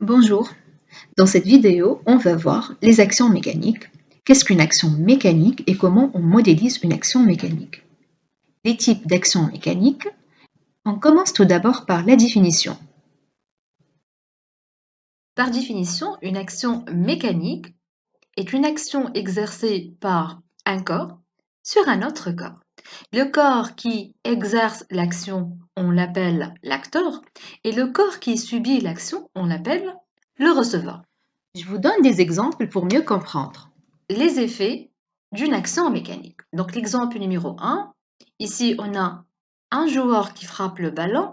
Bonjour, dans cette vidéo, on va voir les actions mécaniques. Qu'est-ce qu'une action mécanique et comment on modélise une action mécanique? Les types d'actions mécaniques. On commence tout d'abord par la définition. Par définition, une action mécanique est une action exercée par un corps sur un autre corps. Le corps qui exerce l'action, on l'appelle l'acteur, et le corps qui subit l'action, on l'appelle le receveur. Je vous donne des exemples pour mieux comprendre. Les effets d'une action mécanique. Donc l'exemple numéro 1, ici on a un joueur qui frappe le ballon.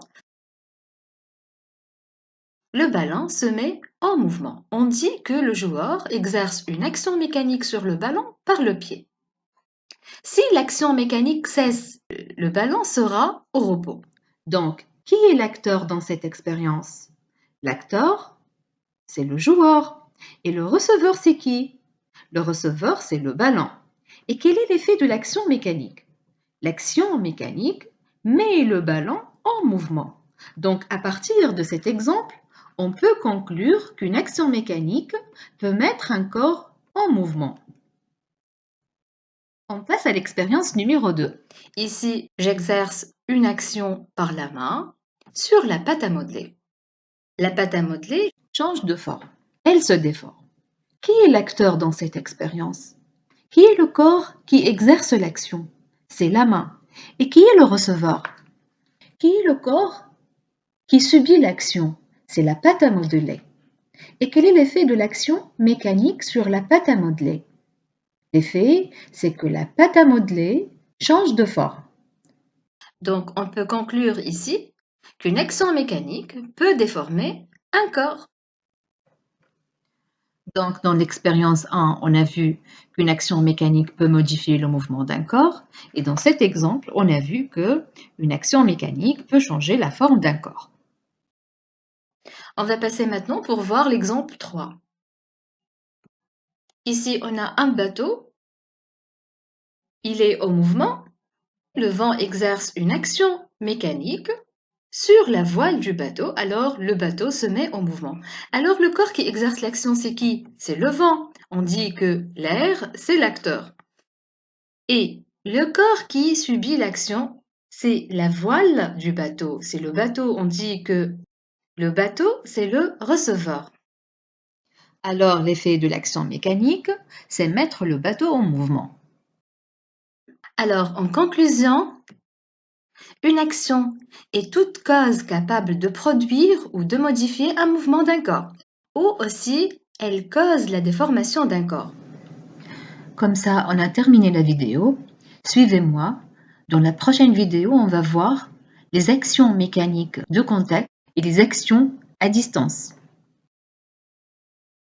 Le ballon se met en mouvement. On dit que le joueur exerce une action mécanique sur le ballon par le pied. Si l'action mécanique cesse, le ballon sera au repos. Donc, qui est l'acteur dans cette expérience? L'acteur, c'est le joueur. Et le receveur, c'est qui? Le receveur, c'est le ballon. Et quel est l'effet de l'action mécanique? L'action mécanique met le ballon en mouvement. Donc, à partir de cet exemple, on peut conclure qu'une action mécanique peut mettre un corps en mouvement. On passe à l'expérience numéro 2. Ici, j'exerce une action par la main sur la pâte à modeler. La pâte à modeler change de forme. Elle se déforme. Qui est l'acteur dans cette expérience? Qui est le corps qui exerce l'action? C'est la main. Et qui est le receveur? Qui est le corps qui subit l'action? C'est la pâte à modeler. Et quel est l'effet de l'action mécanique sur la pâte à modeler? L'effet, c'est que la pâte à modeler change de forme. Donc, on peut conclure ici qu'une action mécanique peut déformer un corps. Donc, dans l'expérience 1, on a vu qu'une action mécanique peut modifier le mouvement d'un corps. Et dans cet exemple, on a vu qu'une action mécanique peut changer la forme d'un corps. On va passer maintenant pour voir l'exemple 3. Ici, on a un bateau. Il est au mouvement. Le vent exerce une action mécanique sur la voile du bateau, alors le bateau se met en mouvement. Alors le corps qui exerce l'action, c'est qui? C'est le vent. On dit que l'air, c'est l'acteur. Et le corps qui subit l'action, c'est la voile du bateau. C'est le bateau. On dit que le bateau, c'est le receveur. Alors l'effet de l'action mécanique, c'est mettre le bateau en mouvement. Alors en conclusion, une action est toute cause capable de produire ou de modifier un mouvement d'un corps, ou aussi elle cause la déformation d'un corps. Comme ça, on a terminé la vidéo. Suivez-moi. Dans la prochaine vidéo, on va voir les actions mécaniques de contact et les actions à distance.